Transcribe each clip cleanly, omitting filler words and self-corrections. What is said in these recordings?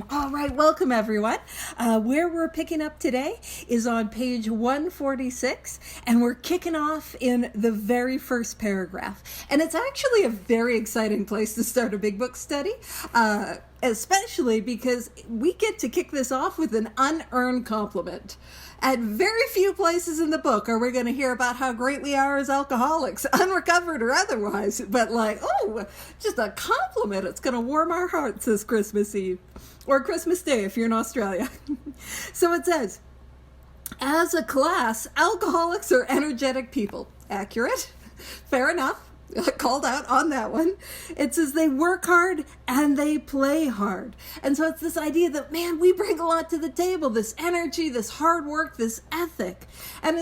All right, welcome everyone. Where we're picking up today is on page 146, and we're kicking off in the very first paragraph. And it's actually a very exciting place to start a big book study, especially because we get to kick this off with an unearned compliment. At very few places in the book are we going to hear about how great we are as alcoholics, unrecovered or otherwise, but just a compliment. It's going to warm our hearts this Christmas Eve. Or Christmas Day if you're in Australia. So it says, as a class, alcoholics are energetic people. Accurate. Fair enough. Called out on that one. It says they work hard and they play hard. And so it's this idea that, man, we bring a lot to the table, this energy, this hard work, this ethic. And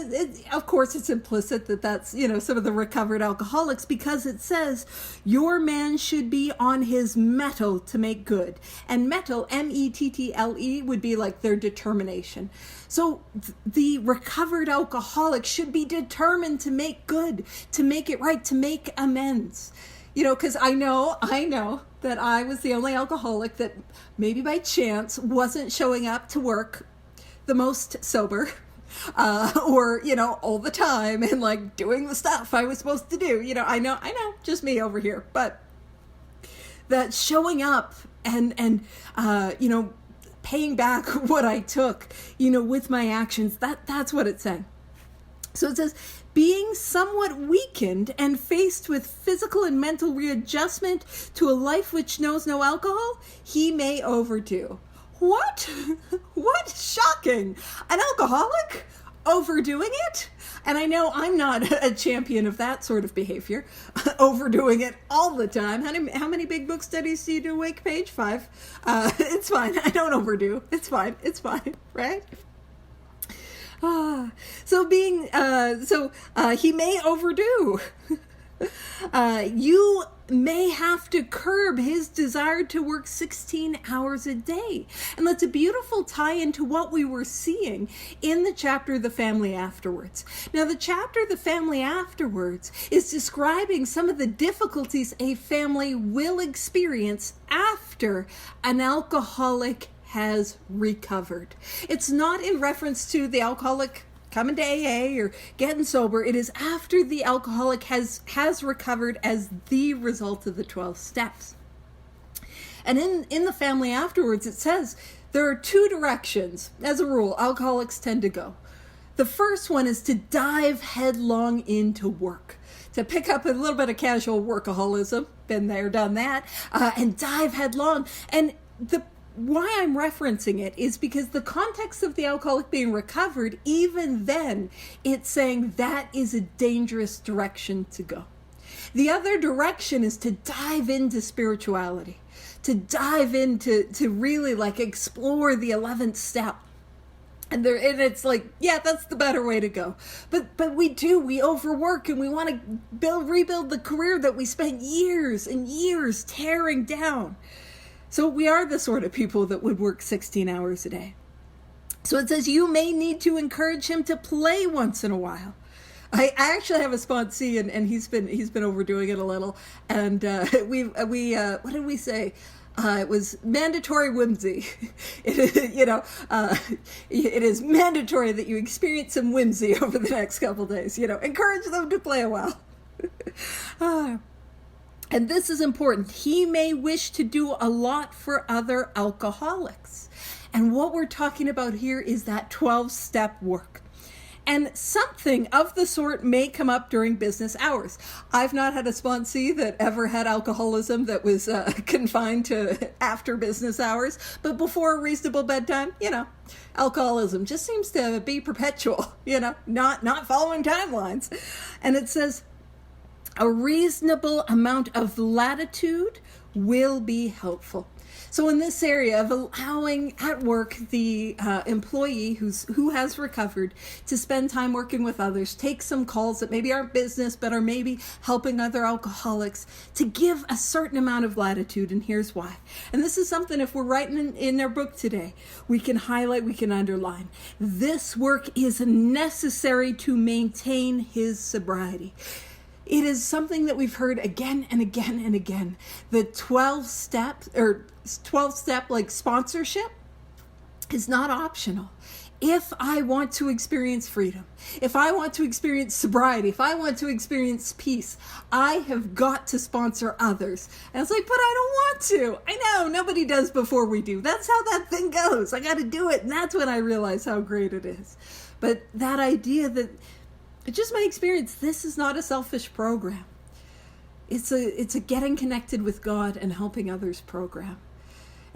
of course, it's implicit that that's, some of the recovered alcoholics, because it says your man should be on his mettle to make good. And mettle, M-E-T-T-L-E, would be like their determination. So the recovered alcoholic should be determined to make good, to make it right, to make amends. Because I know that I was the only alcoholic that maybe by chance wasn't showing up to work the most sober, or all the time and doing the stuff I was supposed to do. I know, just me over here, but that showing up and paying back what I took, with my actions, that's what it's saying. So it says, being somewhat weakened and faced with physical and mental readjustment to a life which knows no alcohol, he may overdo. What? What? Shocking. An alcoholic? Overdoing it? And I know I'm not a champion of that sort of behavior, overdoing it all the time. How many big book studies do you do a week, Paige? 5. It's fine. I don't overdo. It's fine, right? So he may overdo. You may have to curb his desire to work 16 hours a day. And that's a beautiful tie into what we were seeing in the chapter, The Family Afterwards. Now, the chapter, The Family Afterwards, is describing some of the difficulties a family will experience after an alcoholic has recovered. It's not in reference to the alcoholic coming to AA or getting sober. It is after the alcoholic has recovered as the result of the 12 steps. And in The Family Afterwards, it says there are 2 directions, as a rule, alcoholics tend to go. The first one is to dive headlong into work, to pick up a little bit of casual workaholism, been there, done that, and dive headlong. And why I'm referencing it is because the context of the alcoholic being recovered, even then, it's saying that is a dangerous direction to go. The other direction is to dive into spirituality, to dive into, to really explore the 11th step. And it's that's the better way to go. But we overwork and we want to rebuild the career that we spent years and years tearing down. So we are the sort of people that would work 16 hours a day. So it says you may need to encourage him to play once in a while. I actually have a sponsee, and he's been overdoing it a little. And what did we say? It was mandatory whimsy. It is mandatory that you experience some whimsy over the next couple days. Encourage them to play a while. And this is important. He may wish to do a lot for other alcoholics. And what we're talking about here is that 12-step work. And something of the sort may come up during business hours. I've not had a sponsee that ever had alcoholism that was confined to after business hours, but before a reasonable bedtime, alcoholism just seems to be perpetual, not following timelines. And it says, a reasonable amount of latitude will be helpful. So in this area of allowing at work the employee who has recovered to spend time working with others, take some calls that maybe aren't business but are maybe helping other alcoholics, to give a certain amount of latitude, and here's why. And this is something, if we're writing in their book today, we can highlight, we can underline. This work is necessary to maintain his sobriety. It is something that we've heard again and again and again. The 12-step like sponsorship is not optional. If I want to experience freedom, if I want to experience sobriety, if I want to experience peace, I have got to sponsor others. And it's like, but I don't want to. I know, nobody does before we do. That's how that thing goes. I got to do it. And that's when I realize how great it is. But that idea that, just my experience, this is not a selfish program. It's a getting connected with God and helping others program.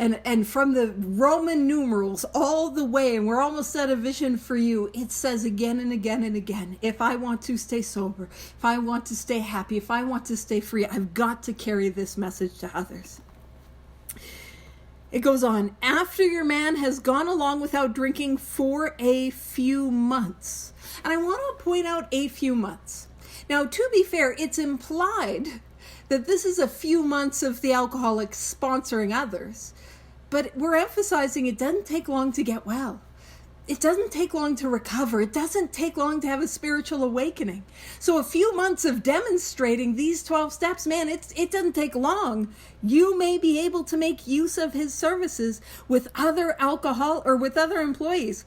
And from the Roman numerals all the way, and we're almost at a vision for you, it says again and again and again, if I want to stay sober, if I want to stay happy, if I want to stay free, I've got to carry this message to others. It goes on, after your man has gone along without drinking for a few months. And I want to point out a few months. Now, to be fair, it's implied that this is a few months of the alcoholic sponsoring others. But we're emphasizing it doesn't take long to get well. It doesn't take long to recover. It doesn't take long to have a spiritual awakening. So a few months of demonstrating these 12 steps, man, it doesn't take long. You may be able to make use of his services with other with other employees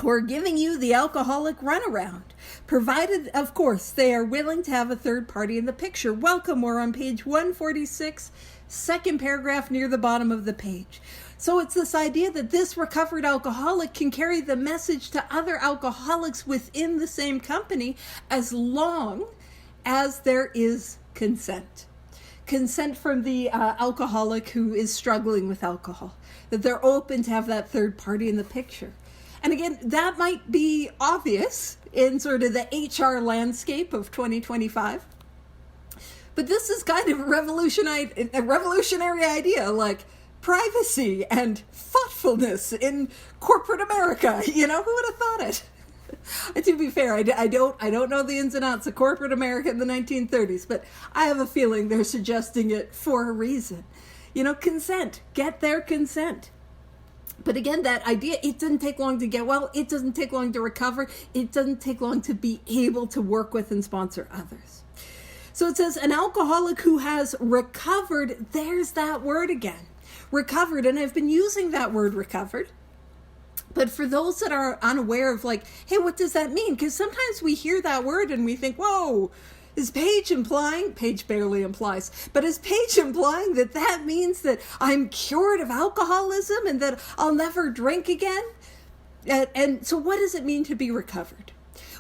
who are giving you the alcoholic runaround, provided, of course, they are willing to have a third party in the picture. Welcome, we're on page 146, second paragraph near the bottom of the page. So it's this idea that this recovered alcoholic can carry the message to other alcoholics within the same company as long as there is consent. Consent from the alcoholic who is struggling with alcohol, that they're open to have that third party in the picture. And again, that might be obvious in sort of the HR landscape of 2025. But this is kind of a revolutionary idea, like privacy and thoughtfulness in corporate America. You know, who would have thought it? To be fair, I don't know the ins and outs of corporate America in the 1930s, but I have a feeling they're suggesting it for a reason. You know, consent, get their consent. But again, that idea, it doesn't take long to get well. It doesn't take long to recover. It doesn't take long to be able to work with and sponsor others. So it says, an alcoholic who has recovered, there's that word again, recovered. And I've been using that word recovered. But for those that are unaware of like, hey, what does that mean? Because sometimes we hear that word and we think, whoa, is Paige implying, Paige barely implies, but is Paige implying that that means that I'm cured of alcoholism and that I'll never drink again? And so what does it mean to be recovered?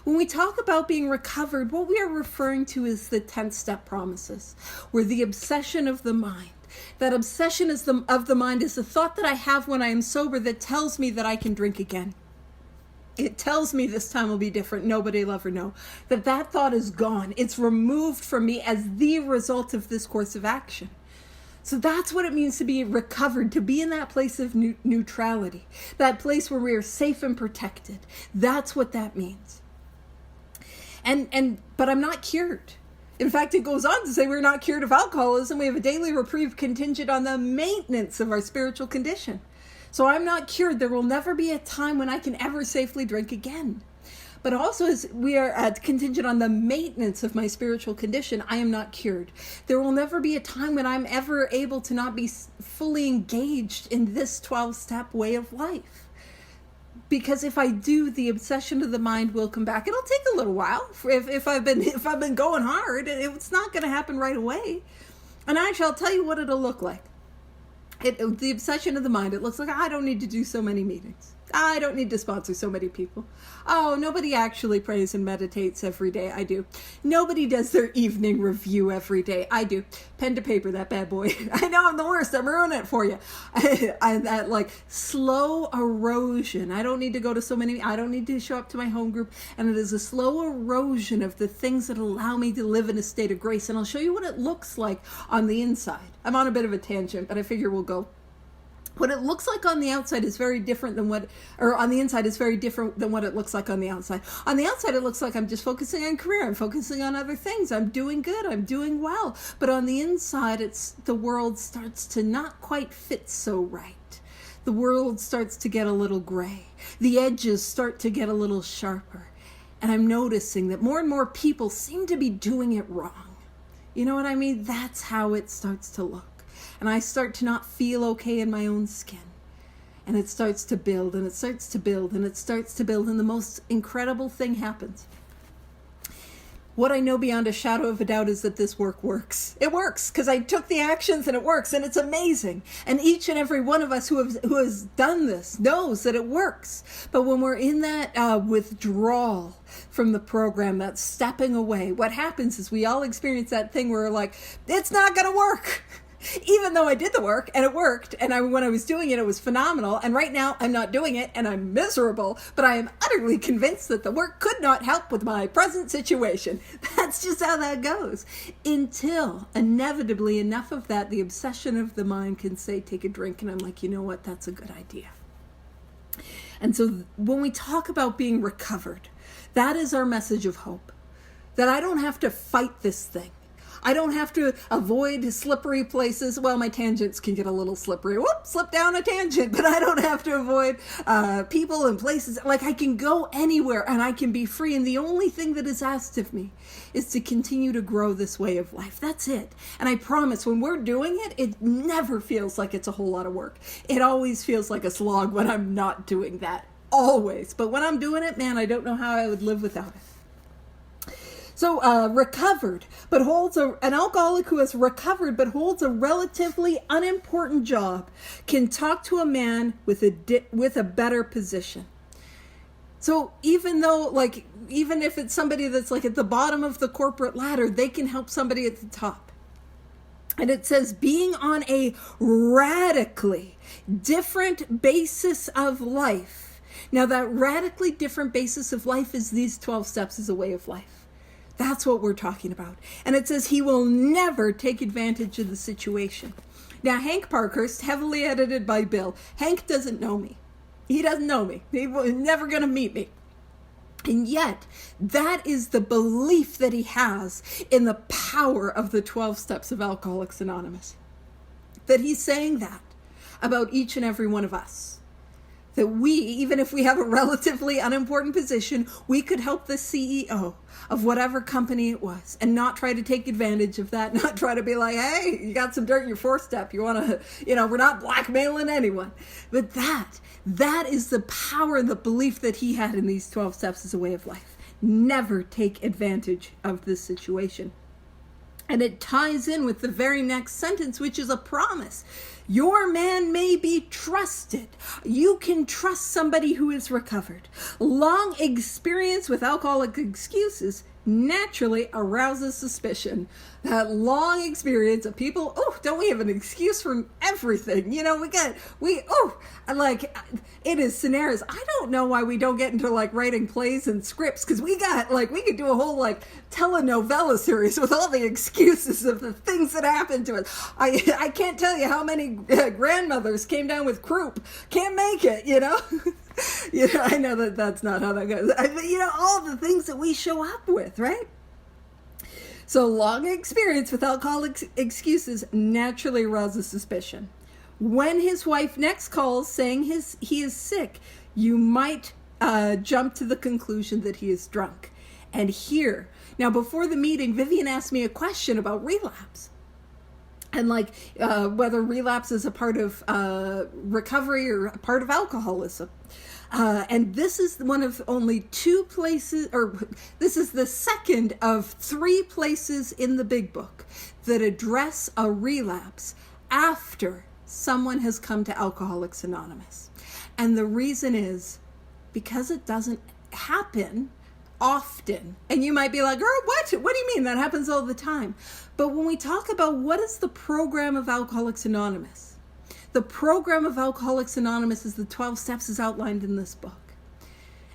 When we talk about being recovered, what we are referring to is the 10th step promises, where the obsession of the mind, that obsession of the mind is the thought that I have when I am sober that tells me that I can drink again. It tells me this time will be different. Nobody will ever know. That thought is gone. It's removed from me as the result of this course of action. So that's what it means to be recovered, to be in that place of neutrality, that place where we are safe and protected. That's what that means. But I'm not cured. In fact, it goes on to say we're not cured of alcoholism. We have a daily reprieve contingent on the maintenance of our spiritual condition. So I'm not cured. There will never be a time when I can ever safely drink again. But also, as we are contingent on the maintenance of my spiritual condition, I am not cured. There will never be a time when I'm ever able to not be fully engaged in this 12-step way of life. Because if I do, the obsession of the mind will come back. It'll take a little while. If I've been going hard, it's not going to happen right away. And actually, I'll tell you what it'll look like. The obsession of the mind, it looks like I don't need to do so many meetings. I don't need to sponsor so many people. Oh, nobody actually prays and meditates every day. I do. Nobody does their evening review every day. I do. Pen to paper, that bad boy. I know I'm the worst. I'm ruining it for you. That like slow erosion. I don't need to go to so many. I don't need to show up to my home group. And it is a slow erosion of the things that allow me to live in a state of grace. And I'll show you what it looks like on the inside. I'm on a bit of a tangent, but I figure we'll go. What it looks like on the outside is very different than on the inside is very different than what it looks like on the outside. On the outside, it looks like I'm just focusing on career. I'm focusing on other things. I'm doing good. I'm doing well. But on the inside, the world starts to not quite fit so right. The world starts to get a little gray. The edges start to get a little sharper. And I'm noticing that more and more people seem to be doing it wrong. You know what I mean? That's how it starts to look. And I start to not feel okay in my own skin. And it starts to build, and it starts to build, and it starts to build, and the most incredible thing happens. What I know beyond a shadow of a doubt is that this work works. It works because I took the actions and it works, and it's amazing. And each and every one of us who has done this knows that it works. But when we're in that withdrawal from the program, that stepping away, what happens is we all experience that thing where we're like, it's not going to work. Even though I did the work and it worked, and when I was doing it, it was phenomenal. And right now I'm not doing it and I'm miserable, but I am utterly convinced that the work could not help with my present situation. That's just how that goes. Until inevitably enough of that, the obsession of the mind can say, take a drink. And I'm like, you know what? That's a good idea. And so when we talk about being recovered, that is our message of hope. That I don't have to fight this thing. I don't have to avoid slippery places. Well, my tangents can get a little slippery. Whoop, slip down a tangent. But I don't have to avoid people and places. Like, I can go anywhere and I can be free. And the only thing that is asked of me is to continue to grow this way of life. That's it. And I promise when we're doing it, it never feels like it's a whole lot of work. It always feels like a slog when I'm not doing that. Always. But when I'm doing it, man, I don't know how I would live without it. So recovered, but an alcoholic who has recovered but holds a relatively unimportant job can talk to a man with a better position. So even if it's somebody that's like at the bottom of the corporate ladder, they can help somebody at the top. And it says being on a radically different basis of life. Now that radically different basis of life is these 12 steps as a way of life. That's what we're talking about. And it says he will never take advantage of the situation. Now, Hank Parkhurst, heavily edited by Bill. Hank doesn't know me. He doesn't know me. He's never going to meet me. And yet, that is the belief that he has in the power of the 12 steps of Alcoholics Anonymous. That he's saying that about each and every one of us. That we, even if we have a relatively unimportant position, we could help the CEO of whatever company it was and not try to take advantage of that, not try to be like, hey, you got some dirt in your fourth step. You want to, we're not blackmailing anyone. But that is the power and the belief that he had in these 12 steps as a way of life. Never take advantage of this situation. And it ties in with the very next sentence, which is a promise. Your man may be trusted. You can trust somebody who is recovered. Long experience with alcoholic excuses naturally arouses suspicion. That long experience of people, don't we have an excuse for everything? It is scenarios. I don't know why we don't get into writing plays and scripts, because we could do a whole telenovela series with all the excuses of the things that happened to us. I can't tell you how many grandmothers came down with croup, can't make it, I know that's not how that goes. All the things that we show up with, right? So long experience with alcoholic excuses naturally arouses suspicion. When his wife next calls saying he is sick, you might jump to the conclusion that he is drunk. And here, now before the meeting, Vivian asked me a question about relapse. And whether relapse is a part of recovery or a part of alcoholism. And this is one of only 2 places, or this is the second of 3 places in the big book that address a relapse after someone has come to Alcoholics Anonymous. And the reason is because it doesn't happen often. And you might be like, girl, what do you mean? That happens all the time. But when we talk about what is the program of Alcoholics Anonymous, the program of Alcoholics Anonymous is the 12 steps as outlined in this book.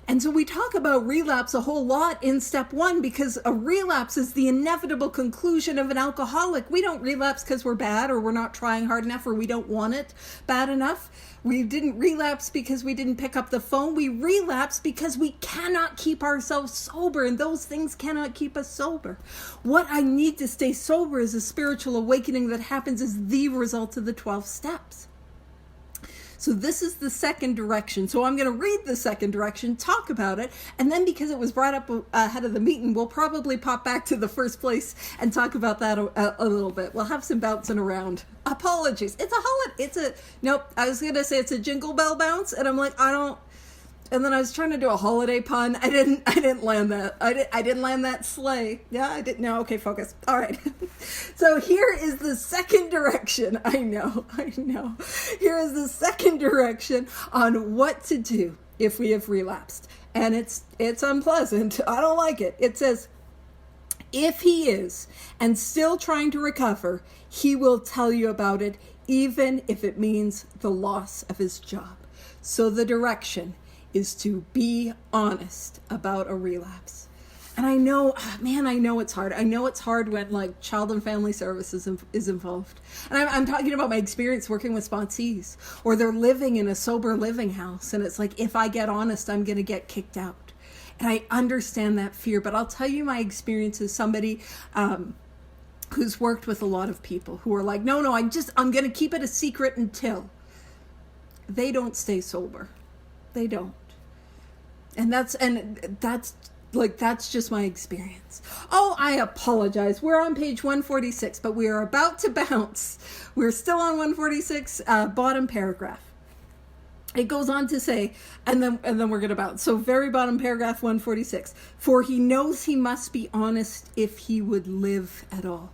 And so we talk about relapse a whole lot in step 1 because a relapse is the inevitable conclusion of an alcoholic. We don't relapse because we're bad or we're not trying hard enough or we don't want it bad enough. We didn't relapse because we didn't pick up the phone. We relapse because we cannot keep ourselves sober, and those things cannot keep us sober. What I need to stay sober is a spiritual awakening that happens as the result of the 12 steps. So this is the second direction. So I'm going to read the second direction, talk about it, and then because it was brought up ahead of the meeting, we'll probably pop back to the first place and talk about that a little bit. We'll have some bouncing around. Apologies. It's a holiday. Nope. I was going to say it's a jingle bell bounce, and I'm like, and then I was trying to do a holiday pun. I didn't land that. I didn't land that sleigh. Yeah, I didn't. No, okay, focus. All right. So here is the second direction. I know. Here is the second direction on what to do if we have relapsed. And it's unpleasant. I don't like it. It says, if he is and still trying to recover, he will tell you about it, even if it means the loss of his job. So the direction is to be honest about a relapse. And I know it's hard. I know it's hard when like child and family services is involved. And I'm talking about my experience working with sponsees, or they're living in a sober living house. And it's like, if I get honest, I'm going to get kicked out. And I understand that fear, but I'll tell you my experience as somebody who's worked with a lot of people who are like, no, I'm going to keep it a secret until. They don't stay sober. They don't. And that's just my experience. Oh, I apologize. We're on page 146, but we are about to bounce. We're still on 146, bottom paragraph. It goes on to say, and then we're going to bounce. So very bottom paragraph 146. For he knows he must be honest if he would live at all.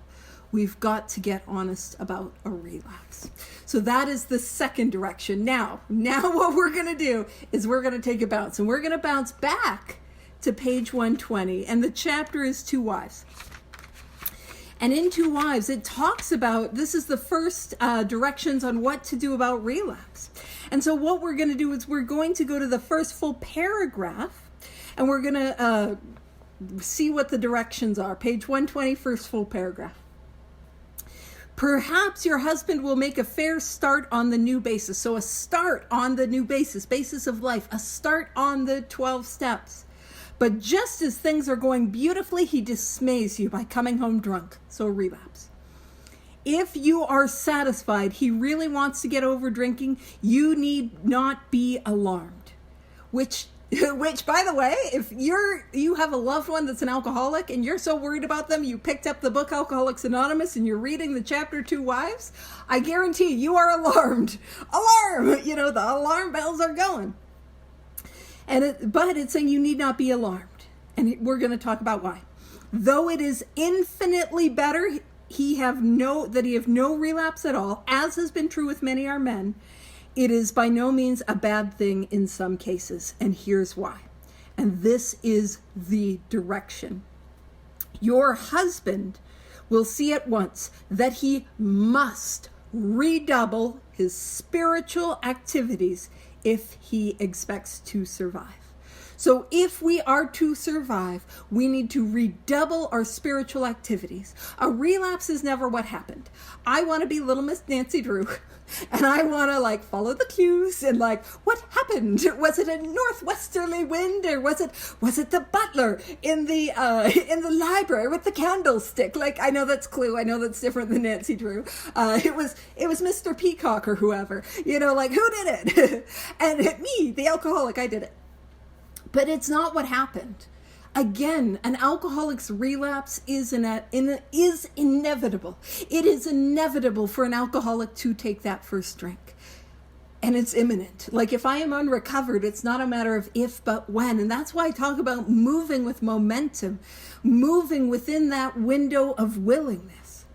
We've got to get honest about a relapse. So that is the second direction. Now what we're going to do is we're going to take a bounce, and we're going to bounce back to page 120. And the chapter is Two Wives. And in Two Wives, it talks about, this is the first directions on what to do about relapse. And so what we're going to do is we're going to go to the first full paragraph, and we're going to see what the directions are. Page 120, first full paragraph. Perhaps your husband will make a fair start on the new basis. So a start on the new basis of life, a start on the 12 steps. But just as things are going beautifully, he dismays you by coming home drunk. So a relapse. If you are satisfied, he really wants to get over drinking, you need not be alarmed. Which, by the way, if you have a loved one that's an alcoholic and you're so worried about them, you picked up the book Alcoholics Anonymous and you're reading the chapter Two Wives, I guarantee you are alarmed. Alarm! The alarm bells are going. But it's saying you need not be alarmed. And we're going to talk about why. Though it is infinitely better that he have no relapse at all, as has been true with many our men, it is by no means a bad thing in some cases, and here's why. And this is the direction. Your husband will see at once that he must redouble his spiritual activities if he expects to survive. So if we are to survive, we need to redouble our spiritual activities. A relapse is never what happened. I want to be little Miss Nancy Drew, and I want to follow the cues and what happened? Was it a northwesterly wind, or was it the butler in the library with the candlestick? I know that's Clue. I know that's different than Nancy Drew. It was Mr. Peacock or whoever. Who did it? And me, the alcoholic, I did it. But it's not what happened. Again, an alcoholic's relapse is inevitable. It is inevitable for an alcoholic to take that first drink. And it's imminent. If I am unrecovered, it's not a matter of if, but when. And that's why I talk about moving with momentum, moving within that window of willingness.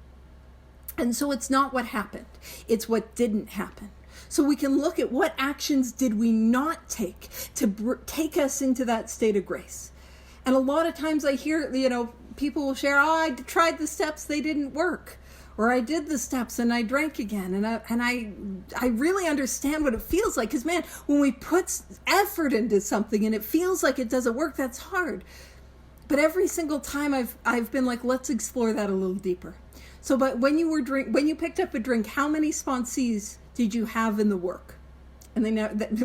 And so it's not what happened. It's what didn't happen. So we can look at what actions did we not take to take us into that state of grace. And a lot of times I hear, people will share, I tried the steps, they didn't work. Or I did the steps and I drank again. And I really understand what it feels like. Because man, when we put effort into something and it feels like it doesn't work, that's hard. But every single time I've been let's explore that a little deeper. So, but when you picked up a drink, how many sponsees did you have in the work? And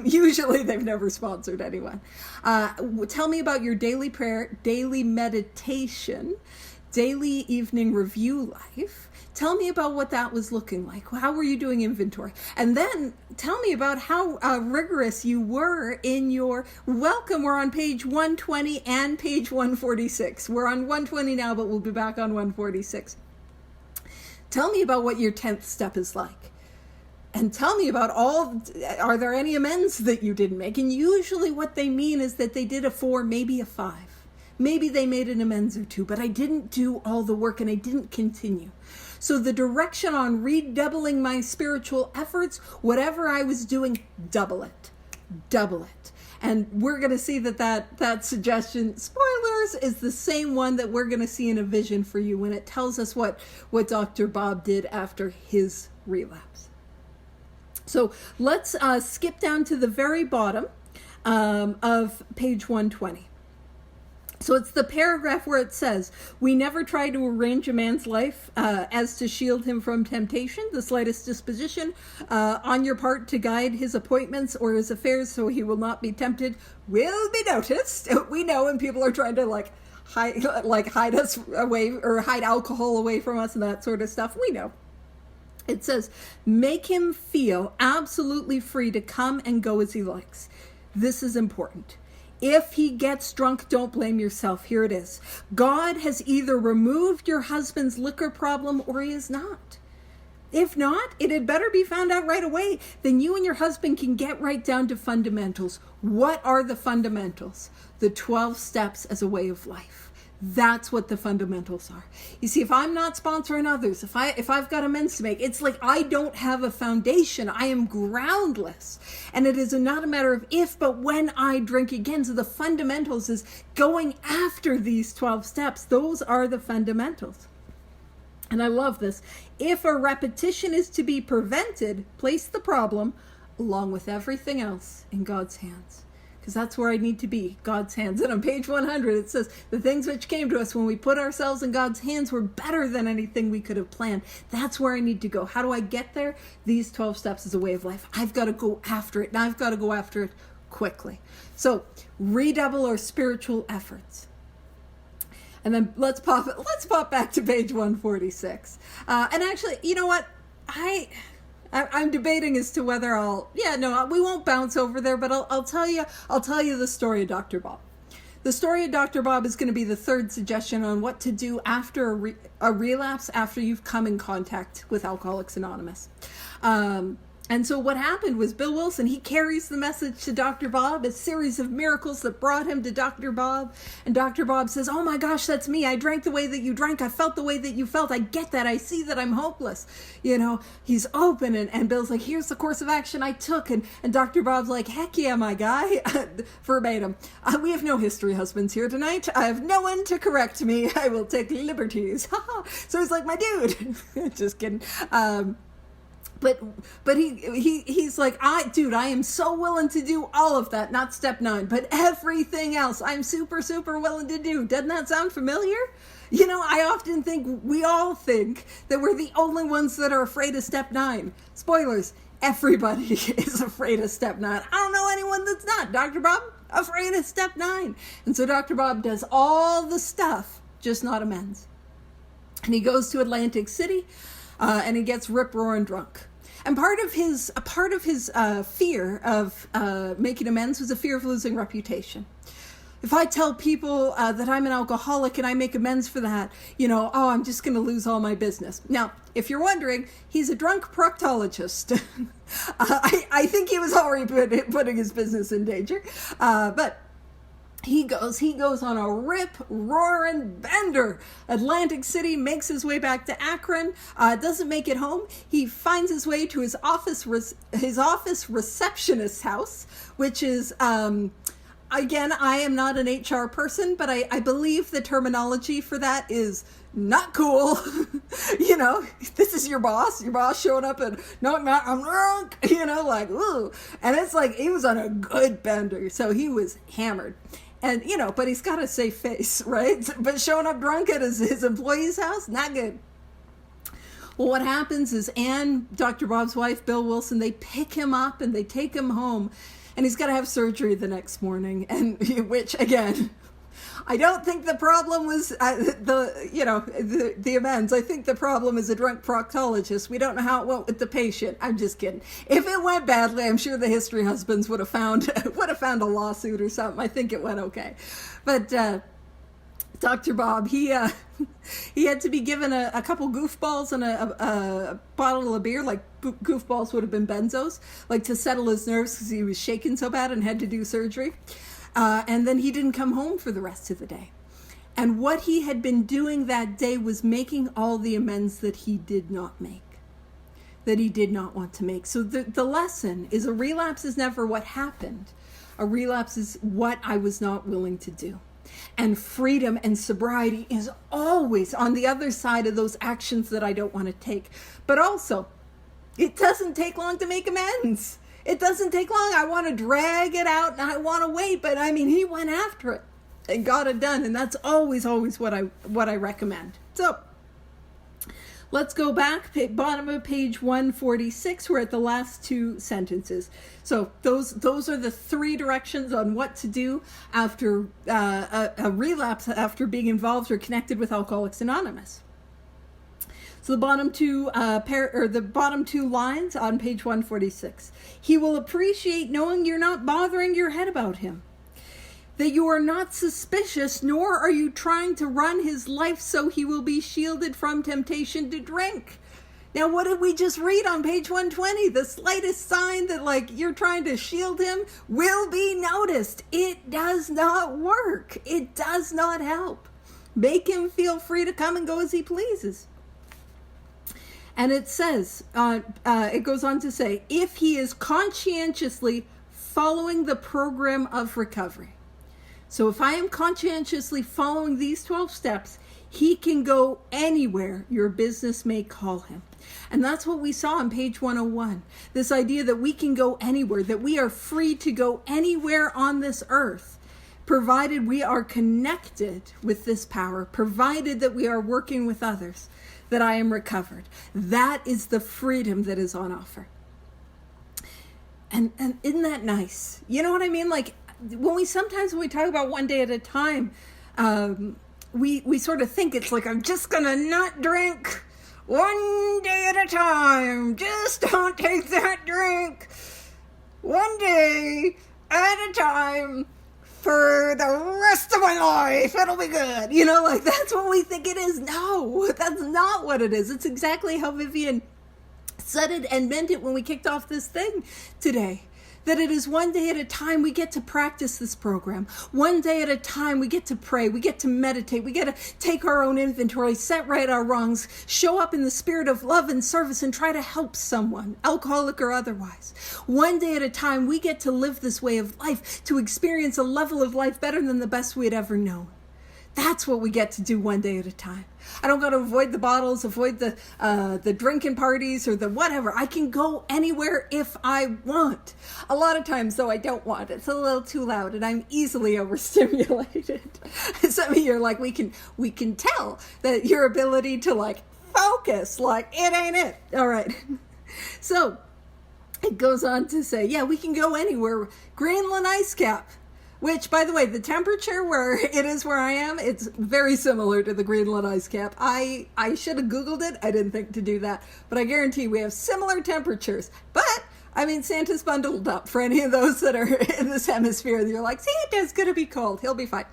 usually they've never sponsored anyone. Tell me about your daily prayer, daily meditation. daily evening review life. Tell me about what that was looking like. How were you doing inventory? And then tell me about how rigorous you were in your welcome. We're on page 120 and page 146. We're on 120 now, but we'll be back on 146. Tell me about what your 10th step is like. And tell me about are there any amends that you didn't make? And usually what they mean is that they did a 4, maybe a 5. Maybe they made an amends or 2, but I didn't do all the work and I didn't continue. So the direction on redoubling my spiritual efforts, whatever I was doing, double it. And we're going to see that suggestion, spoilers, is the same one that we're going to see in a vision for you when it tells us what Dr. Bob did after his relapse. So let's skip down to the very bottom of page 120. So it's the paragraph where it says, we never try to arrange a man's life as to shield him from temptation, the slightest disposition on your part to guide his appointments or his affairs so he will not be tempted will be noticed. We know when people are trying to hide us away or hide alcohol away from us and that sort of stuff. We know. It says, make him feel absolutely free to come and go as he likes. This is important. If he gets drunk, don't blame yourself. Here it is. God has either removed your husband's liquor problem or he has not. If not, it had better be found out right away. Then you and your husband can get right down to fundamentals. What are the fundamentals? The 12 steps as a way of life. That's what the fundamentals are. You see, if I'm not sponsoring others, if I've got amends to make, it's like I don't have a foundation. I am groundless. And it is not a matter of if, but when I drink again. So the fundamentals is going after these 12 steps. Those are the fundamentals. And I love this. If a repetition is to be prevented, place the problem along with everything else in God's hands. Because that's where I need to be, God's hands. And on page 100, it says, the things which came to us when we put ourselves in God's hands were better than anything we could have planned. That's where I need to go. How do I get there? These 12 steps is a way of life. I've got to go after it, and I've got to go after it quickly. So redouble our spiritual efforts. And then let's pop back to page 146. And actually, you know what? I'm debating as to whether we won't bounce over there, but I'll tell you the story of Dr. Bob. The story of Dr. Bob is going to be the third suggestion on what to do after a relapse, after you've come in contact with Alcoholics Anonymous. And so what happened was Bill Wilson, he carries the message to Dr. Bob, a series of miracles that brought him to Dr. Bob. And Dr. Bob says, oh my gosh, that's me. I drank the way that you drank. I felt the way that you felt. I get that. I see that I'm hopeless. You know, he's open. And Bill's like, here's the course of action I took. And Dr. Bob's like, heck yeah, my guy. Verbatim. We have no history husbands here tonight. I have no one to correct me. I will take liberties. So he's like, my dude. Just kidding. But he's like, I am so willing to do all of that, not step 9, but everything else I'm super, super willing to do. Doesn't that sound familiar? You know, I often think, we all think that we're the only ones that are afraid of step 9. Spoilers, everybody is afraid of step 9. I don't know anyone that's not. Dr. Bob, afraid of step 9. And so Dr. Bob does all the stuff, just not amends. And he goes to Atlantic City, and he gets rip-roaring drunk. And part of his fear of making amends was a fear of losing reputation. If I tell people that I'm an alcoholic and I make amends for that, I'm just going to lose all my business. Now, if you're wondering, he's a drunk proctologist. I think he was already putting his business in danger. But he goes on a rip-roaring bender. Atlantic City, makes his way back to Akron, doesn't make it home. He finds his way to his office receptionist's house, which is, again, I am not an HR person, but I believe the terminology for that is not cool. This is your boss showing up and, no, I'm drunk, ooh. And it's like, he was on a good bender, so he was hammered. And, but he's got a safe face, right? But showing up drunk at his employee's house, not good. Well, what happens is Ann, Dr. Bob's wife, Bill Wilson, they pick him up and they take him home. And he's got to have surgery the next morning. And which, again, I don't think the problem was the amends. I think the problem is a drunk proctologist. We don't know how it went with the patient. I'm just kidding. If it went badly, I'm sure the history husbands would have found a lawsuit or something. I think it went okay, but Dr. Bob, he had to be given a couple goofballs and a bottle of beer. Like goofballs would have been benzos, like to settle his nerves because he was shaking so bad and had to do surgery. And then he didn't come home for the rest of the day. And what he had been doing that day was making all the amends that he did not make, that he did not want to make. So the lesson is, a relapse is never what happened. A relapse is what I was not willing to do. And freedom and sobriety is always on the other side of those actions that I don't want to take. But also, it doesn't take long to make amends. It doesn't take long. I want to drag it out and I want to wait. But I mean, he went after it and got it done. And that's always what I recommend. So let's go back, bottom of page 146. We're at the last two sentences. So those are the three directions on what to do after a relapse, after being involved or connected with Alcoholics Anonymous. So the bottom two lines on page 146. He will appreciate knowing you're not bothering your head about him, that you are not suspicious, nor are you trying to run his life so he will be shielded from temptation to drink. Now, what did we just read on page 120? The slightest sign that you're trying to shield him will be noticed. It does not work. It does not help. Make him feel free to come and go as he pleases. And it says, it goes on to say, if he is conscientiously following the program of recovery. So if I am conscientiously following these 12 steps, he can go anywhere your business may call him. And that's what we saw on page 101. This idea that we can go anywhere, that we are free to go anywhere on this earth, provided we are connected with this power, provided that we are working with others, that I am recovered. That is the freedom that is on offer. And isn't that nice? You know what I mean? Like, when we talk about one day at a time, we sort of think it's like, I'm just gonna not drink one day at a time. Just don't take that drink one day at a time for the rest of my life. It'll be good. That's what we think it is. No, that's not what it is. It's exactly how Vivian said it and meant it when we kicked off this thing today. That it is one day at a time we get to practice this program. One day at a time we get to pray, we get to meditate, we get to take our own inventory, set right our wrongs, show up in the spirit of love and service and try to help someone, alcoholic or otherwise. One day at a time we get to live this way of life, to experience a level of life better than the best we had ever known. That's what we get to do one day at a time. I don't got to avoid the bottles, avoid the drinking parties or the whatever. I can go anywhere if I want. A lot of times, though, I don't want. It's a little too loud, and I'm easily overstimulated. Some of you are like, we can tell that your ability to focus, it ain't it. All right. So it goes on to say, yeah, we can go anywhere. Greenland ice cap. Which, by the way, the temperature where it is where I am, it's very similar to the Greenland ice cap. I should have Googled it. I didn't think to do that. But I guarantee we have similar temperatures. But, Santa's bundled up for any of those that are in this hemisphere. You're like, Santa's going to be cold. He'll be fine.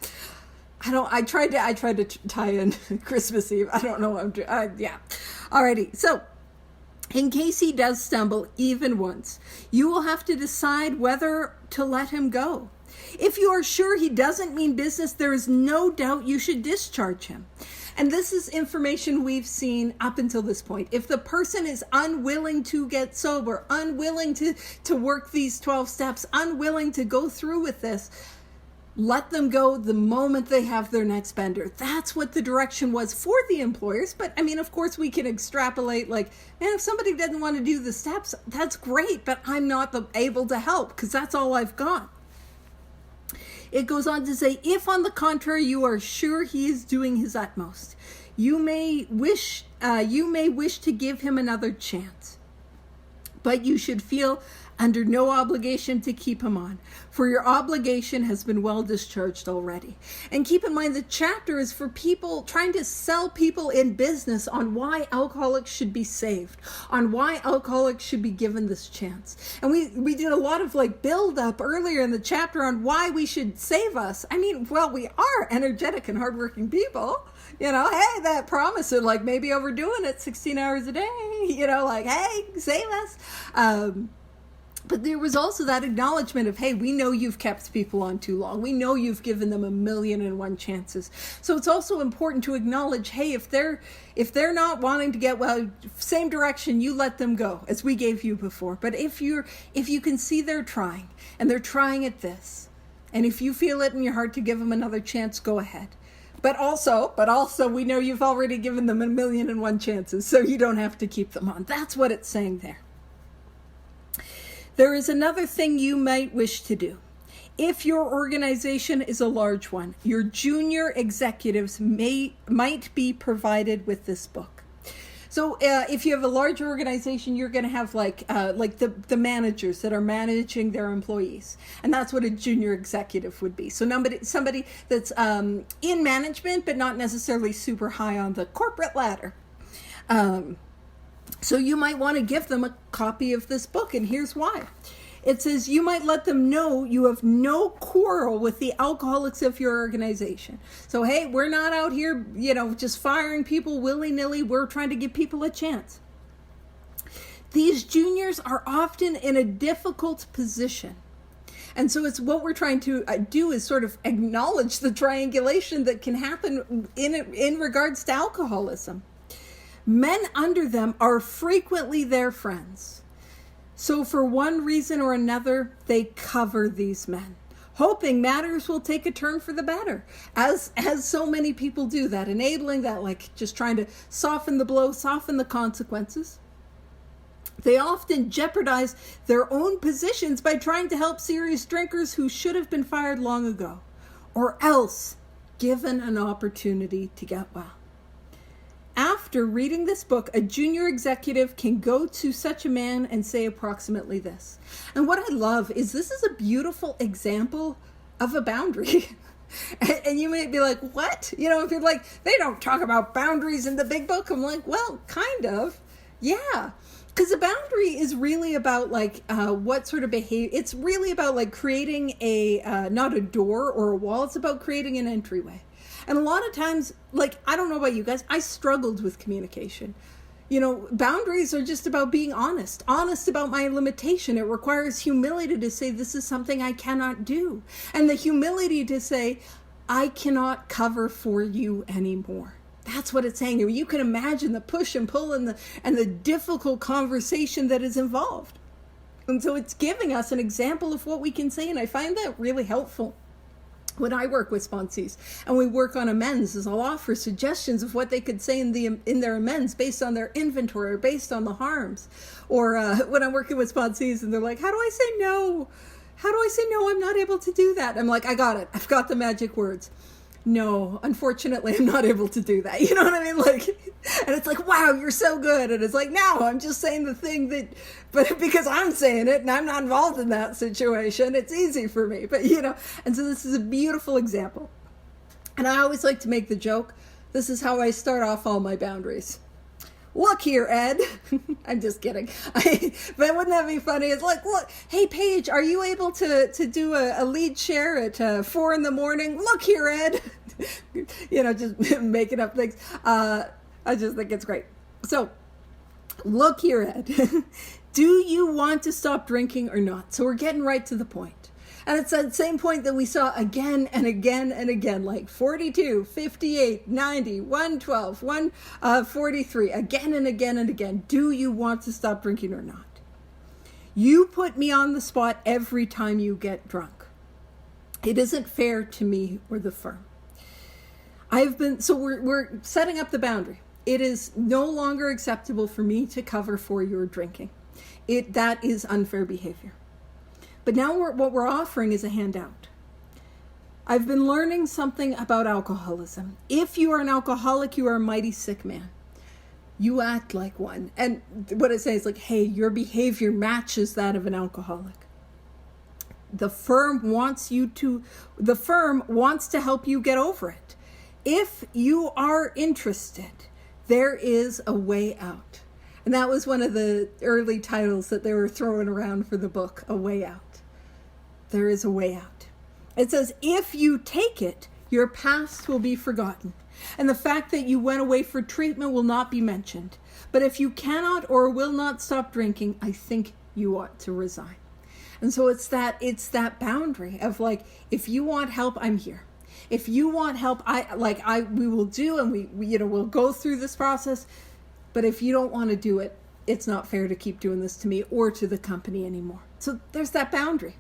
I tried to tie in Christmas Eve. I don't know what I'm doing. Yeah. Alrighty. So, in case he does stumble even once, you will have to decide whether to let him go. If you are sure he doesn't mean business, there is no doubt you should discharge him. And this is information we've seen up until this point. If the person is unwilling to get sober, unwilling to work these 12 steps, unwilling to go through with this, let them go the moment they have their next bender. That's what the direction was for the employers. But of course we can extrapolate if somebody doesn't want to do the steps, that's great, but I'm not able to help because that's all I've got. It goes on to say, if on the contrary you are sure he is doing his utmost, you may wish to give him another chance. But you should feel under no obligation to keep him on, for your obligation has been well discharged already. And keep in mind, the chapter is for people trying to sell people in business on why alcoholics should be saved, on why alcoholics should be given this chance. And we did a lot of like build up earlier in the chapter on why we should save us. I mean, well, we are energetic and hardworking people. You know, hey, that promise of like maybe overdoing it 16 hours a day, you know, like, hey, save us. But there was also that acknowledgement of, hey, we know you've kept people on too long. We know you've given them 1,000,001 chances. So it's also important to acknowledge, hey, if they're not wanting to get well, same direction, you let them go, as we gave you before. But if you can see they're trying, and they're trying at this, and if you feel it in your heart to give them another chance, go ahead. But also, we know you've already given them 1,000,001 chances, so you don't have to keep them on. That's what it's saying there. There is another thing you might wish to do. If your organization is a large one, your junior executives might be provided with this book. So if you have a large organization, you're going to have like the managers that are managing their employees. And that's what a junior executive would be. So somebody that's in management, but not necessarily super high on the corporate ladder. So you might want to give them a copy of this book, and here's why. It says you might let them know you have no quarrel with the alcoholics of your organization. So, hey, we're not out here, just firing people willy-nilly. We're trying to give people a chance. These juniors are often in a difficult position. And so it's what we're trying to do is sort of acknowledge the triangulation that can happen in regards to alcoholism. Men under them are frequently their friends. So for one reason or another, they cover these men, hoping matters will take a turn for the better, as so many people do that, enabling that, like just trying to soften the blow, soften the consequences. They often jeopardize their own positions by trying to help serious drinkers who should have been fired long ago, or else given an opportunity to get well. After reading this book, a junior executive can go to such a man and say approximately this. And what I love is this is a beautiful example of a boundary. And you may be like, what? If you're like, they don't talk about boundaries in the big book. I'm like, well, kind of. Yeah. Because a boundary is really about what sort of behavior. It's really about creating not a door or a wall. It's about creating an entryway. And a lot of times, I don't know about you guys, I struggled with communication. Boundaries are just about being honest about my limitation. It requires humility to say, this is something I cannot do. And the humility to say, I cannot cover for you anymore. That's what it's saying. You can imagine the push and pull and the difficult conversation that is involved. And so it's giving us an example of what we can say. And I find that really helpful. When I work with sponsees and we work on amends, is I'll offer suggestions of what they could say in their amends based on their inventory or based on the harms. Or when I'm working with sponsees and they're like, how do I say no? How do I say no? I'm not able to do that. I'm like, I got it. I've got the magic words. No, unfortunately, I'm not able to do that. You know what I mean? And it's like, wow, you're so good. And it's like, no, I'm just saying the thing but because I'm saying it and I'm not involved in that situation, it's easy for me. But, and so this is a beautiful example. And I always like to make the joke, this is how I start off all my boundaries. Look here, Ed. I'm just kidding. But wouldn't that be funny? It's like, look, hey, Paige, are you able to do a lead share at 4 a.m? Look here, Ed. Just making up things. I just think it's great. So, look here, Ed. Do you want to stop drinking or not? So we're getting right to the point. And it's that same point that we saw again and again and again, 42, 58, 90, 112, 143, again and again and again. Do you want to stop drinking or not? You put me on the spot every time you get drunk. It isn't fair to me or the firm. So we're setting up the boundary. It is no longer acceptable for me to cover for your drinking. That is unfair behavior. But now what we're offering is a handout. I've been learning something about alcoholism. If you are an alcoholic, you are a mighty sick man. you act like one. And what it says, like, hey, your behavior matches that of an alcoholic. The firm wants to help you get over it. If you are interested, there is a way out. And that was one of the early titles that they were throwing around for the book, A Way Out. There is a way out. It says, if you take it, your past will be forgotten. And the fact that you went away for treatment will not be mentioned. But if you cannot or will not stop drinking, I think you ought to resign. And so it's that boundary of like, if you want help, I'm here. If you want help, we will do, and we'll go through this process. But if you don't want to do it, it's not fair to keep doing this to me or to the company anymore. So there's that boundary.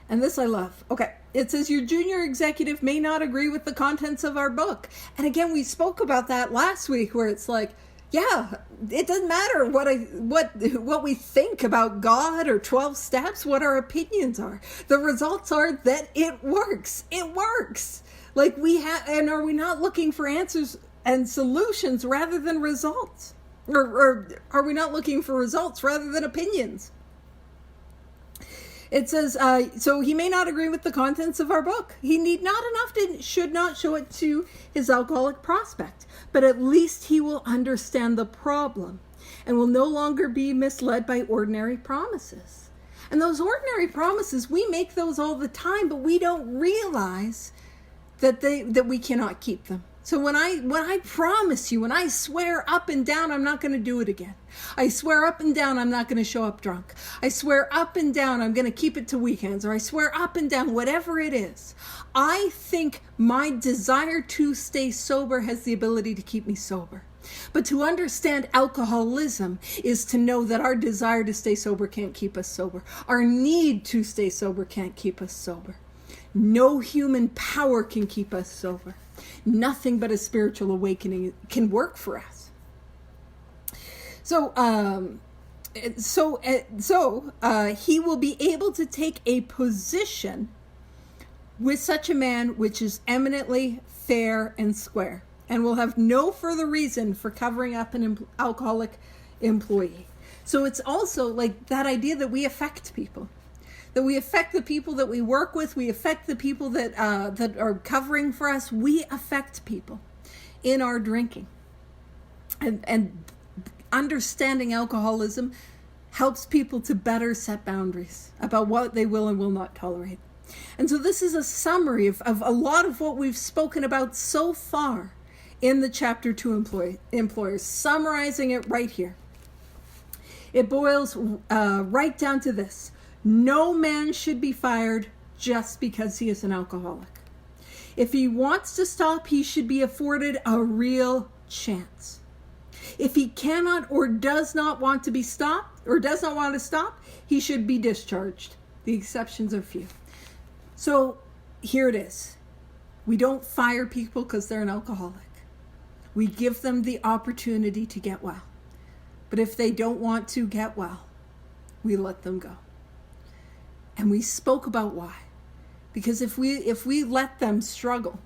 And this I love. Okay. It says your junior executive may not agree with the contents of our book. And again, we spoke about that last week where it's like, yeah, it doesn't matter what we think about God or 12 steps, what our opinions are. The results are that it works. It works. Like and are we not looking for answers and solutions rather than results? Or are we not looking for results rather than opinions? It says, so he may not agree with the contents of our book. He should not show it to his alcoholic prospect, but at least he will understand the problem and will no longer be misled by ordinary promises. And those ordinary promises, we make those all the time, but we don't realize that we cannot keep them. So when I promise you, when I swear up and down, I'm not going to do it again. I swear up and down, I'm not going to show up drunk. I swear up and down, I'm going to keep it to weekends, or I swear up and down, whatever it is. I think my desire to stay sober has the ability to keep me sober. But to understand alcoholism is to know that our desire to stay sober can't keep us sober. Our need to stay sober can't keep us sober. No human power can keep us sober. Nothing but a spiritual awakening can work for us. So he will be able to take a position with such a man which is eminently fair and square, and will have no further reason for covering up an alcoholic employee. So it's also like that idea that we affect people. That we affect the people that we work with. We affect the people that are covering for us. We affect people in our drinking. And understanding alcoholism helps people to better set boundaries about what they will and will not tolerate. And so this is a summary of a lot of what we've spoken about so far in the chapter 2 employers, summarizing it right here. It boils right down to this. No man should be fired just because he is an alcoholic. If he wants to stop, he should be afforded a real chance. If he cannot or does not want to stop, he should be discharged. The exceptions are few. So here it is. We don't fire people because they're an alcoholic. We give them the opportunity to get well. But if they don't want to get well, we let them go. And we spoke about why. Because if we let them struggle,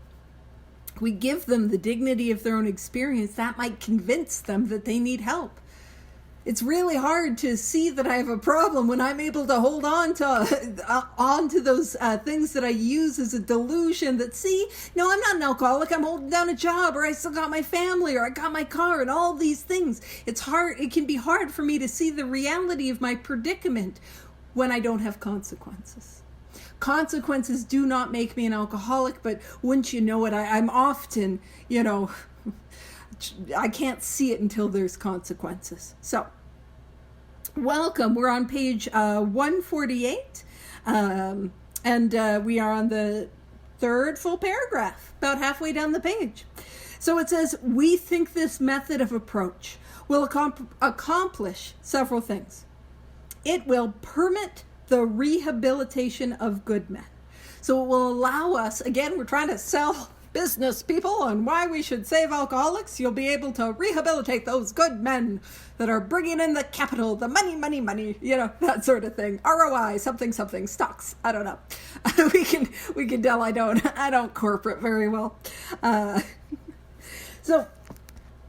we give them the dignity of their own experience, that might convince them that they need help. It's really hard to see that I have a problem when I'm able to hold on to those things that I use as a delusion that, see, no, I'm not an alcoholic. I'm holding down a job, or I still got my family, or I got my car, and all these things. It's hard. It can be hard for me to see the reality of my predicament when I don't have consequences. Consequences do not make me an alcoholic, but wouldn't you know it, I'm often, I can't see it until there's consequences. So, welcome. We're on page 148, and we are on the third full paragraph, about halfway down the page. So it says, we think this method of approach will accomplish several things. It will permit the rehabilitation of good men. So it will allow us, again, we're trying to sell business people on why we should save alcoholics. You'll be able to rehabilitate those good men that are bringing in the capital, the money, that sort of thing. ROI, something, stocks. I don't know. we can tell I don't corporate very well. So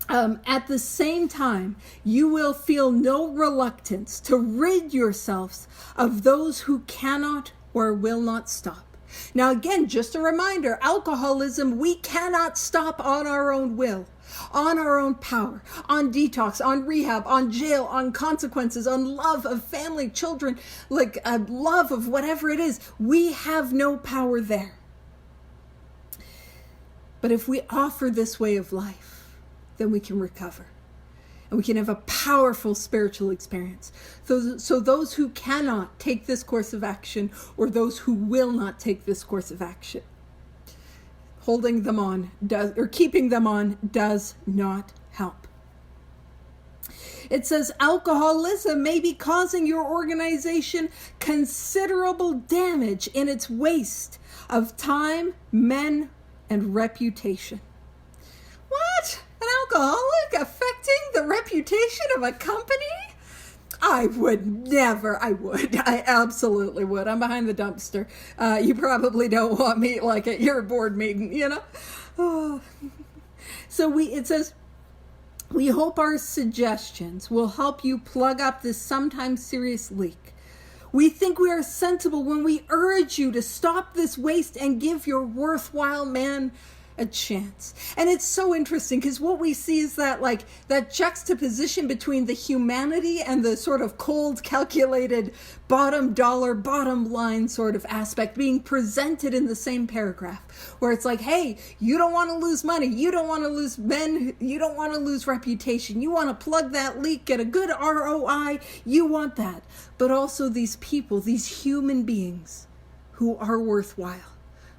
At the same time, you will feel no reluctance to rid yourselves of those who cannot or will not stop. Now, again, just a reminder, alcoholism, we cannot stop on our own will, on our own power, on detox, on rehab, on jail, on consequences, on love of family, children, like a love of whatever it is. We have no power there. But if we offer this way of life, then we can recover. And we can have a powerful spiritual experience. So those who cannot take this course of action, or those who will not take this course of action, holding them on or keeping them on does not help. It says alcoholism may be causing your organization considerable damage in its waste of time, men, and reputation. What? An alcoholic affecting the reputation of a company? I absolutely would. I'm behind the dumpster. You probably don't want me like at your board meeting, you know? Oh. So it says, we hope our suggestions will help you plug up this sometimes serious leak. We think we are sensible when we urge you to stop this waste and give your worthwhile man a chance. And it's so interesting because what we see is that that juxtaposition between the humanity and the sort of cold, calculated, bottom dollar, bottom line sort of aspect being presented in the same paragraph, where it's like, hey, you don't want to lose money, you don't want to lose men, you don't want to lose reputation, you want to plug that leak, get a good ROI, you want that. But also these people, these human beings who are worthwhile.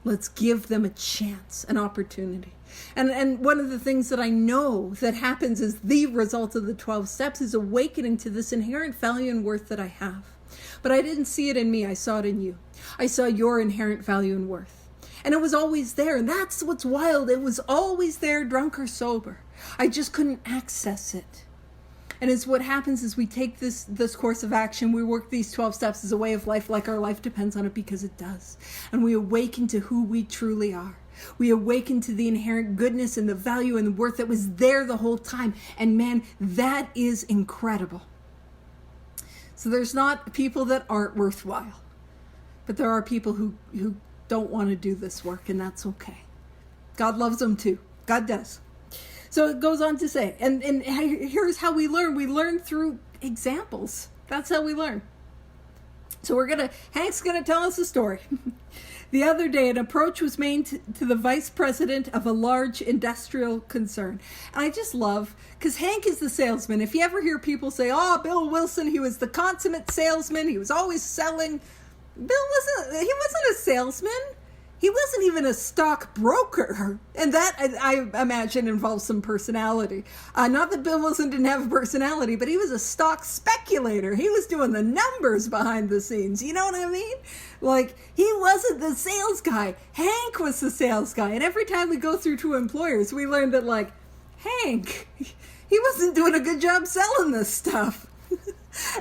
Let's give them a chance, an opportunity. And one of the things that I know that happens as the result of the 12 steps is awakening to this inherent value and worth that I have. But I didn't see it in me. I saw it in you. I saw your inherent value and worth. And it was always there. And that's what's wild. It was always there, drunk or sober. I just couldn't access it. And it's what happens is we take this course of action, we work these 12 steps as a way of life, like our life depends on it, because it does. And we awaken to who we truly are. We awaken to the inherent goodness and the value and the worth that was there the whole time. And man, that is incredible. So there's not people that aren't worthwhile, but there are people who don't want to do this work, and that's okay. God loves them too. God does. So it goes on to say, and here's how we learn. We learn through examples. That's how we learn. So Hank's going to tell us a story. The other day, an approach was made to the vice president of a large industrial concern. And I just love, because Hank is the salesman. If you ever hear people say, oh, Bill Wilson, he was the consummate salesman. He was always selling. He wasn't a salesman. He wasn't even a stockbroker. And that, I imagine, involves some personality. Not that Bill Wilson didn't have a personality, but he was a stock speculator. He was doing the numbers behind the scenes. You know what I mean? Like, he wasn't the sales guy. Hank was the sales guy. And every time we go through to employers, we learn that, like, Hank, he wasn't doing a good job selling this stuff.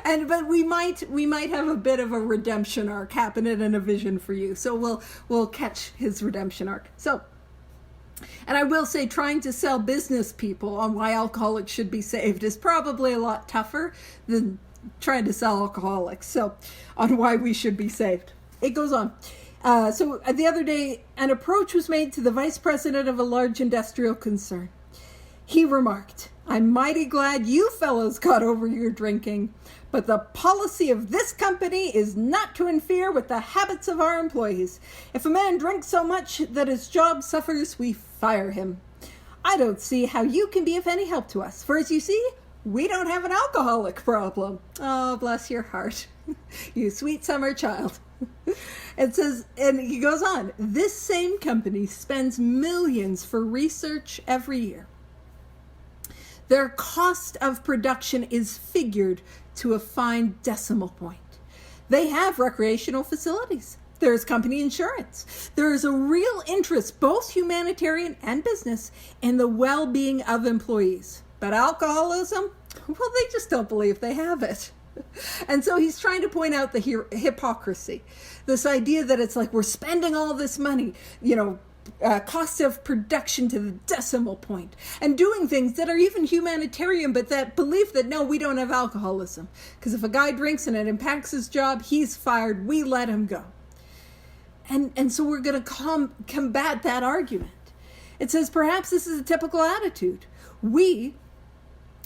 But we might have a bit of a redemption arc happening and a vision for you. So we'll catch his redemption arc. So, and I will say, trying to sell business people on why alcoholics should be saved is probably a lot tougher than trying to sell alcoholics. So, on why we should be saved. It goes on. So the other day, an approach was made to the vice president of a large industrial concern. He remarked, I'm mighty glad you fellows got over your drinking, but the policy of this company is not to interfere with the habits of our employees. If a man drinks so much that his job suffers, we fire him. I don't see how you can be of any help to us, for as you see, we don't have an alcoholic problem. Oh, bless your heart, you sweet summer child. It says, and he goes on, this same company spends millions for research every year. Their cost of production is figured to a fine decimal point. They have recreational facilities. There's company insurance. There is a real interest, both humanitarian and business, in the well-being of employees. But alcoholism, well, they just don't believe they have it. And so he's trying to point out the hypocrisy. This idea that it's like we're spending all this money, cost of production to the decimal point, and doing things that are even humanitarian, but that believe that, no, we don't have alcoholism. Because if a guy drinks and it impacts his job, he's fired, we let him go. And so we're going to combat that argument. It says, perhaps this is a typical attitude. We,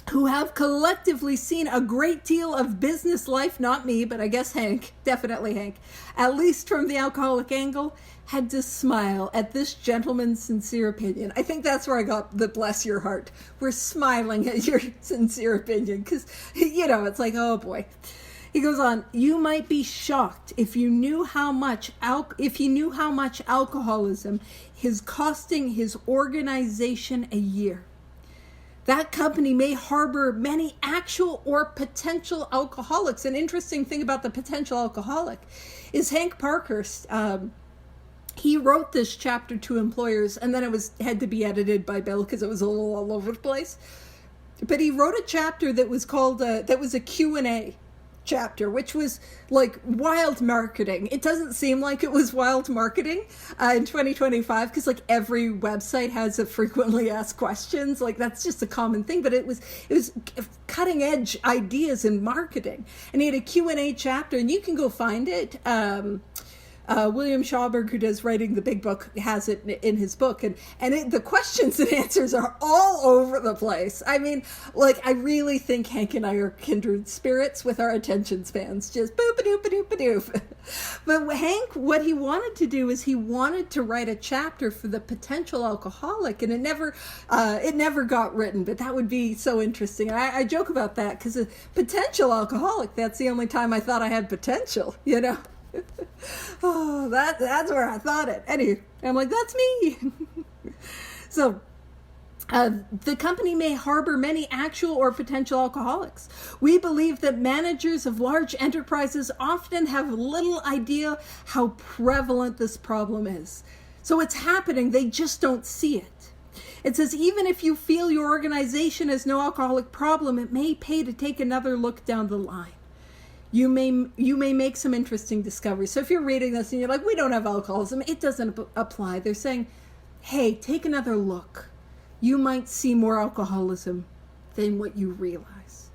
who have collectively seen a great deal of business life, not me, but I guess Hank, definitely Hank, at least from the alcoholic angle, had to smile at this gentleman's sincere opinion. I think that's where I got the bless your heart. We're smiling at your sincere opinion because, it's like, oh boy. He goes on, you might be shocked if you knew how much alcoholism is costing his organization a year. That company may harbor many actual or potential alcoholics. An interesting thing about the potential alcoholic is Hank Parkhurst. He wrote this chapter to employers, and then it had to be edited by Bill because it was a little all over the place. But he wrote a chapter that was called that was a Q&A chapter, which was like wild marketing. It doesn't seem like it was wild marketing in 2025 because like every website has a frequently asked questions. Like that's just a common thing, but it was cutting edge ideas in marketing. And he had a Q&A chapter, and you can go find it. William Schauberg, who does Writing the Big Book, has it in his book. And the questions and answers are all over the place. I mean, like, I really think Hank and I are kindred spirits with our attention spans. Just boop-a-doop-a-doop-a-doop. But Hank, what he wanted to do is he wanted to write a chapter for the potential alcoholic. And it never got written. But that would be so interesting. I joke about that because a potential alcoholic, that's the only time I thought I had potential, Oh, that's where I thought it. Anyway, I'm like, that's me. So, the company may harbor many actual or potential alcoholics. We believe that managers of large enterprises often have little idea how prevalent this problem is. So it's happening, they just don't see it. It says, even if you feel your organization has no alcoholic problem, it may pay to take another look down the line. You may make some interesting discoveries. So if you're reading this and you're like, we don't have alcoholism, it doesn't apply. They're saying, hey, take another look. You might see more alcoholism than what you realize.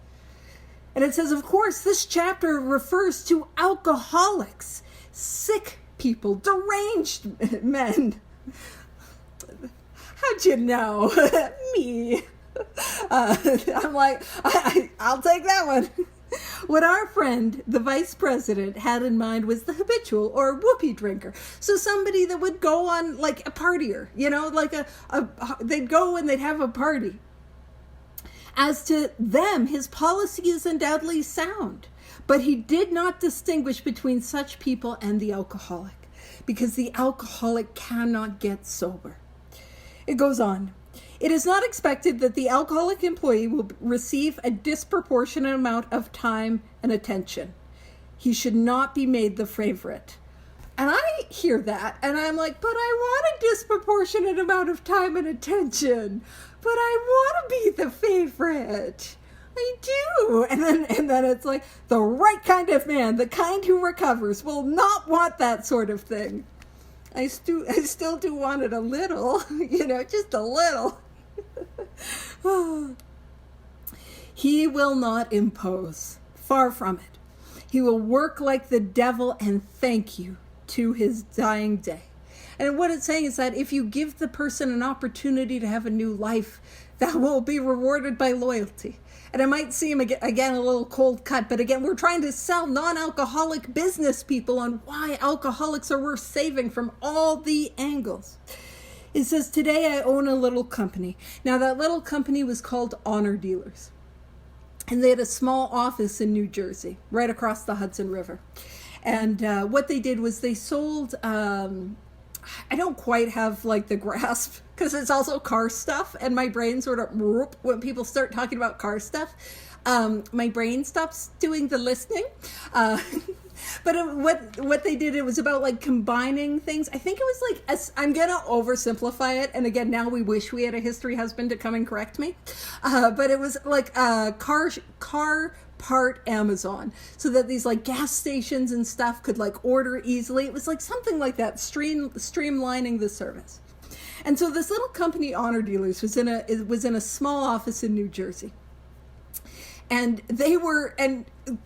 And it says, of course, this chapter refers to alcoholics, sick people, deranged men. How'd you know? Me. I'm like, I'll take that one. What our friend, the vice president, had in mind was the habitual or whoopee drinker. So somebody that would go on like a partier, like they'd go and they'd have a party. As to them, his policy is undoubtedly sound, but he did not distinguish between such people and the alcoholic, because the alcoholic cannot get sober. It goes on. It is not expected that the alcoholic employee will receive a disproportionate amount of time and attention. He should not be made the favorite. And I hear that, and I'm like, but I want a disproportionate amount of time and attention. But I want to be the favorite. I do. And then it's like, the right kind of man, the kind who recovers, will not want that sort of thing. I still do want it a little, just a little. He will not impose. Far from it. He will work like the devil and thank you to his dying day. And what it's saying is that if you give the person an opportunity to have a new life, that will be rewarded by loyalty. And it might seem, again, a little cold cut, but again, we're trying to sell non-alcoholic business people on why alcoholics are worth saving from all the angles. It says, today I own a little company. Now, that little company was called Honor Dealers. And they had a small office in New Jersey, right across the Hudson River. And what they did was they sold, I don't quite have like the grasp, because it's also car stuff. And my brain sort of, when people start talking about car stuff, my brain stops doing the listening. But what they did, it was about like combining things. I think it was like, I'm going to oversimplify it. And again, now we wish we had a history husband to come and correct me. But it was like car part Amazon, so that these like gas stations and stuff could like order easily. It was like something like that, streamlining the service. And so this little company, Honor Dealers, was in a small office in New Jersey. And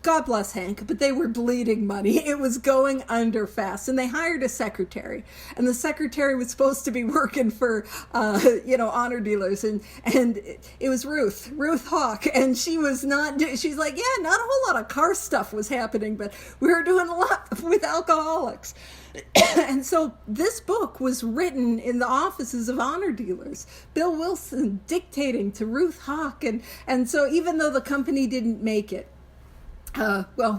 God bless Hank, but they were bleeding money. It was going under fast. And they hired a secretary. And the secretary was supposed to be working for, Honor Dealers. And it was Ruth Hawk. And she's like, yeah, not a whole lot of car stuff was happening, but we were doing a lot with alcoholics. And so this book was written in the offices of Honor Dealers, Bill Wilson dictating to Ruth Hawk. And so even though the company didn't make it,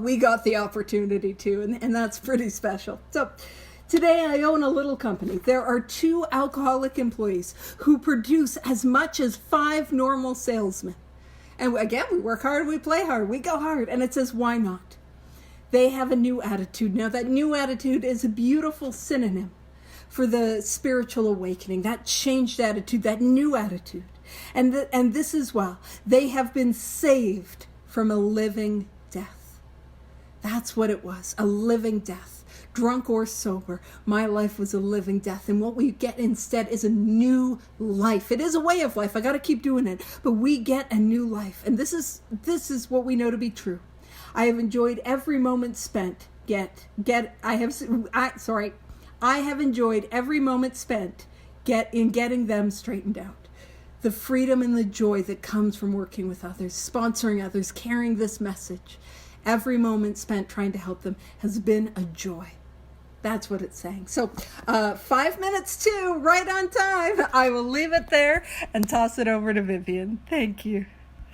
we got the opportunity to, and that's pretty special. So today I own a little company. There are 2 alcoholic employees who produce as much as 5 normal salesmen. And again, we work hard, we play hard, we go hard. And it says, why not? They have a new attitude. Now, that new attitude is a beautiful synonym for the spiritual awakening, that changed attitude, that new attitude. And this as well. They have been saved from a living death. That's what it was, a living death. Drunk or sober, my life was a living death. And what we get instead is a new life. It is a way of life. I got to keep doing it. But we get a new life. And this is what we know to be true. I have enjoyed every moment spent. I have enjoyed every moment spent in getting them straightened out. The freedom and the joy that comes from working with others, sponsoring others, carrying this message. Every moment spent trying to help them has been a joy. That's what it's saying. So 5 minutes to, right on time. I will leave it there and toss it over to Vivian. Thank you.